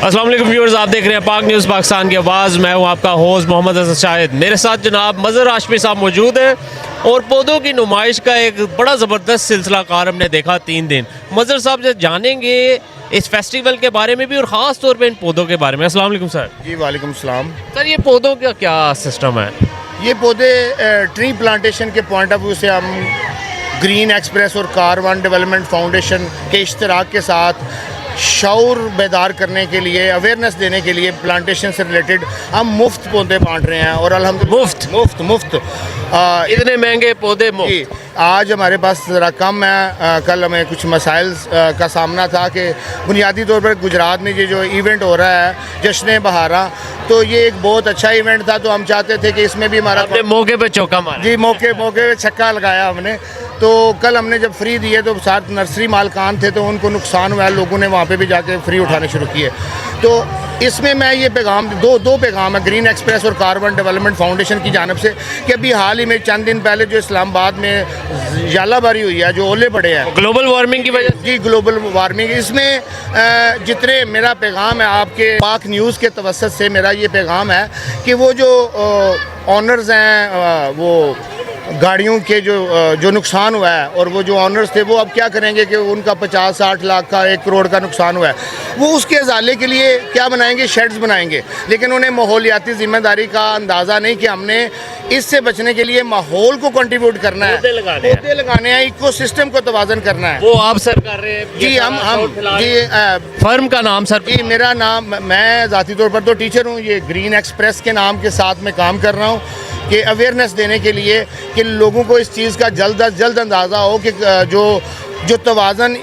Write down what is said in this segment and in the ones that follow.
अस्सलाम वालेकुम व्यूअर्स, आप देख रहे हैं पाक न्यूज़ पाकिस्तान की आवाज़। मैं हूं आपका होस्ट मोहम्मद हसन शाहिद। मेरे साथ जनाब मज़हर हाशमी साहब मौजूद हैं और पौधों की नुमाइश का एक बड़ा ज़बरदस्त सिलसिला कार हमने देखा 3 दिन। मज़हर साहब से जानेंगे इस फेस्टिवल के बारे में भी और ख़ास तौर पे इन पौधों के बारे में। अस्सलाम वालेकुम सर। जी वालेकुम सलाम। सर, ये पौधों का क्या सिस्टम है? ये पौधे ट्री प्लांटेशन के पॉइंट ऑफ व्यू से हम ग्रीन एक्सप्रेस और कारवान डेवलपमेंट फाउंडेशन के इश्तराक के साथ शऊर बेदार करने के लिए, अवेयरनेस देने के लिए प्लांटेशन से रिलेटेड हम मुफ्त पौधे बांट रहे हैं। और अल्हम्दुलिल्लाह मुफ्त इतने महंगे पौधे जी। आज हमारे पास ज़रा कम है। कल हमें कुछ मसाइल का सामना था कि बुनियादी तौर पर गुजरात में ये जो इवेंट हो रहा है जश्न बहारा, तो ये एक बहुत अच्छा इवेंट था। तो हम चाहते थे कि इसमें भी हमारा मौके पे चौका मारा। जी, मौके पे छक्का लगाया हमने। तो कल हमने जब फ्री दिए तो साथ नर्सरी मालकान थे, तो उनको नुकसान हुआ, लोगों ने वहाँ पे भी जाके फ्री उठाने शुरू किए। तो इसमें मैं ये पैगाम दो पैगाम है ग्रीन एक्सप्रेस और कार्बन डेवलपमेंट फाउंडेशन की जानिब से कि अभी हाल ही में चंद दिन पहले जो इस्लामाबाद में यालाबारी हुई है, जो ओले पड़े हैं ग्लोबल वार्मिंग की वजह से। जी, ग्लोबल वार्मिंग। इसमें जितने मेरा पैगाम है आपके पाक न्यूज़ के तवस्सुत से मेरा ये पैगाम है कि वो जो ऑनर्स हैं, वो गाड़ियों के जो नुकसान हुआ है, और वो जो ऑनर्स थे वो अब क्या करेंगे कि उनका 50-60 लाख का 1 करोड़ का नुकसान हुआ है, वो उसके अजाले के लिए क्या बनाएंगे? शेड्स बनाएंगे। लेकिन उन्हें माहौलियाती जिम्मेदारी का अंदाज़ा नहीं कि हमने इससे बचने के लिए माहौल को कंट्रिब्यूट करना है, पौधे लगाने हैं, इको सिस्टम को तवाज़न करना है। वो आप सर कर रहे हैं? जी, हम जी। फर्म का नाम सर? जी, मेरा नाम, मैं ज़ाती तौर पर तो टीचर हूँ, ये ग्रीन एक्सप्रेस के नाम के साथ मैं काम कर रहा हूँ कि अवेयरनेस देने के लिए कि लोगों को इस चीज़ का जल्द अज जल्द अंदाज़ा हो कि जो तवाज़न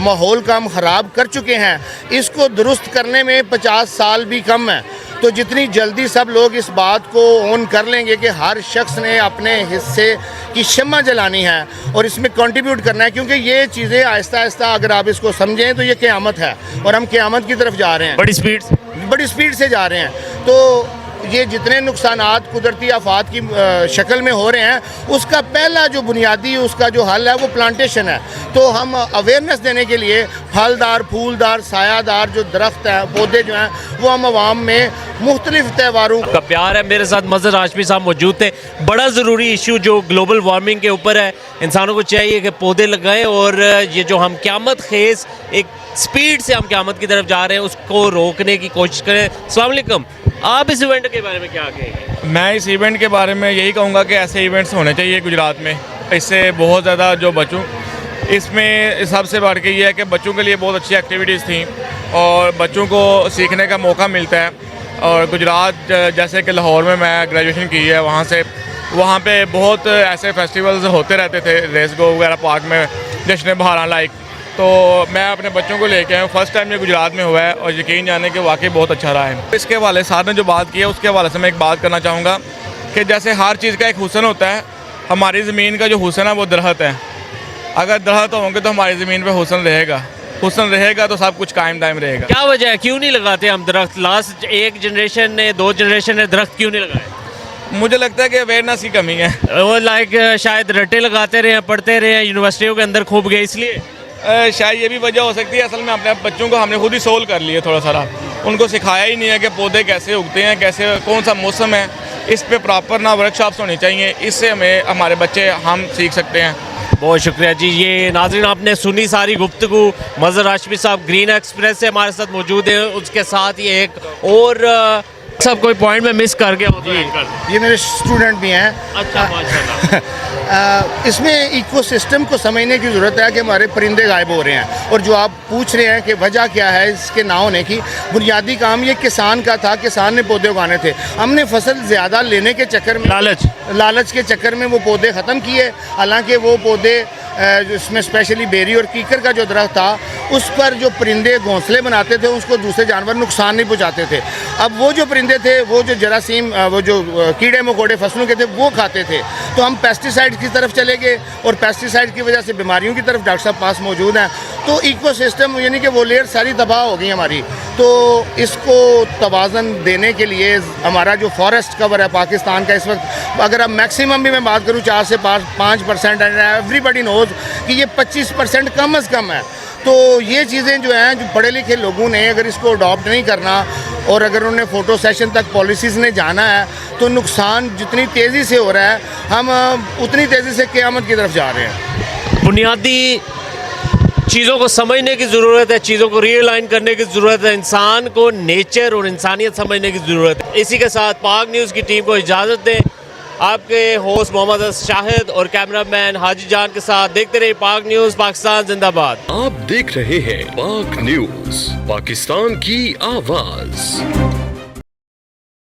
माहौल का हम ख़राब कर चुके हैं, इसको दुरुस्त करने में 50 साल भी कम है। तो जितनी जल्दी सब लोग इस बात को ऑन कर लेंगे कि हर शख्स ने अपने हिस्से की शम्मा जलानी है और इसमें कंट्रीब्यूट करना है, क्योंकि ये चीज़ें आहिस्ता आहिस्ता अगर आप इसको समझें तो ये क़यामत है और हम क़यामत की तरफ जा रहे हैं। बड़ी स्पीड से जा रहे हैं। तो ये जितने नुकसानात कुदरती आफात की शक्ल में हो रहे हैं, उसका पहला जो बुनियादी उसका जो हल है वो प्लांटेशन है। तो हम अवेयरनेस देने के लिए फलदार, फूलदार, सायादार जो दरख्त हैं, पौधे जो हैं, वो हम आवाम में मुख्तलिफ त्योहारों का प्यार है। मेरे साथ मज़हर हाशमी साहब मौजूद थे। बड़ा ज़रूरी इशू जो ग्लोबल वार्मिंग के ऊपर है, इंसानों को चाहिए कि पौधे लगाएं और ये जो हम क़यामत खेज़ एक स्पीड से हम क़यामत की तरफ जा रहे हैं उसको रोकने की कोशिश करें। अस्सलाम वालेकुम, आप इस इवेंट के बारे में क्या कहेंगे? मैं इस इवेंट के बारे में यही कहूँगा कि ऐसे इवेंट्स होने चाहिए गुजरात में। इससे बहुत ज़्यादा जो बच्चों, इसमें सबसे बढ़ के ये है कि बच्चों के लिए बहुत अच्छी एक्टिविटीज़ थी और बच्चों को सीखने का मौका मिलता है। और गुजरात जैसे कि लाहौर में मैं ग्रेजुएशन की है, वहाँ पे बहुत ऐसे फेस्टिवल्स होते रहते थे, रेस गो वगैरह पार्क में, जश्न बहारा लाइक। तो मैं अपने बच्चों को लेके आया हूँ, फर्स्ट टाइम ये गुजरात में हुआ है और यकीन जाने के वाकई बहुत अच्छा रहा है। इसके हवाले साथ ने जो बात की है उसके हवाले से मैं एक बात करना चाहूँगा कि जैसे हर चीज़ का एक हुस्न होता है, हमारी ज़मीन का जो हुस्न है वो दरख्त है। अगर दरख्त होंगे तो हमारी ज़मीन पर हुस्न रहेगा तो सब कुछ कायम दायम रहेगा। क्या वजह है, क्यों नहीं लगाते हम दरख्त? लास्ट एक जनरेशन ने, 2 जनरेशन ने दरख्त क्यों नहीं लगाए? मुझे लगता है कि अवेयरनेस की कमी है। वो शायद रट्टे लगाते रहे, पढ़ते रहे, यूनिवर्सिटियों के अंदर खूब गए, इसलिए शायद ये भी वजह हो सकती है। असल में अपने बच्चों को हमने खुद ही सोल्व कर लिया थोड़ा सारा, उनको सिखाया ही नहीं है कि पौधे कैसे उगते हैं, कैसे कौन सा मौसम है। इस पे प्रॉपर ना वर्कशॉप्स होनी चाहिए, इससे हमें हमारे बच्चे हम सीख सकते हैं। बहुत शुक्रिया जी। ये नाज़रीन आपने सुनी सारी गुफ्तगू। मज़हर हाशमी साहब ग्रीन एक्सप्रेस से हमारे साथ मौजूद है। उसके साथ ये एक और सब कोई पॉइंट में मिस कर गया हो तो ये मेरे स्टूडेंट भी हैं। अच्छा, माशाल्लाह। इसमें इको सिस्टम को समझने की ज़रूरत है कि हमारे परिंदे गायब हो रहे हैं, और जो आप पूछ रहे हैं कि वजह क्या है इसके ना होने की, बुनियादी काम ये किसान का था। किसान ने पौधे उगाने थे, हमने फसल ज़्यादा लेने के चक्कर में, लालच के चक्कर में वो पौधे ख़त्म किए। हालांकि वो पौधे इसमें स्पेशली बेरी और कीकर का जो दरख्त था, उस पर जो परिंदे घोंसले बनाते थे उसको दूसरे जानवर नुकसान नहीं पहुँचाते थे। अब वो जो परिंदे थे, वो जो जरासीम, वो जो कीड़े मकोड़े फसलों के थे, वो खाते थे। तो हम पेस्टिसाइड की तरफ चले गए और पेस्टिसाइड की वजह से बीमारियों की तरफ डॉक्टर साहब पास मौजूद हैं। तो इको सिस्टम यानी कि वो लेयर सारी तबाह हो गई हमारी। तो इसको तवाज़न देने के लिए हमारा जो फॉरेस्ट कवर है पाकिस्तान का इस वक्त, अगर अब मैक्सिमम भी मैं बात करूँ 4 से 5% एवरीबडी नोज कि ये 25% कम अज़ कम है। तो ये चीज़ें जो हैं, जो पढ़े लिखे लोगों ने अगर इसको अडॉप्ट नहीं करना और अगर उन्हें फ़ोटो सेशन तक पॉलिसीज़ ने जाना है, तो नुकसान जितनी तेज़ी से हो रहा है, हम उतनी तेज़ी से क़यामत की तरफ जा रहे हैं। बुनियादी चीज़ों को समझने की ज़रूरत है, चीज़ों को रियलाइन करने की ज़रूरत है, इंसान को नेचर और इंसानियत समझने की ज़रूरत है। इसी के साथ पाक न्यूज़ की टीम को इजाज़त दें। आपके होस्ट मोहम्मद शाहिद और कैमरामैन हाजी जान के साथ देखते रहिए पाक न्यूज़, पाकिस्तान जिंदाबाद। आप देख रहे हैं पाक न्यूज़, पाकिस्तान की आवाज़।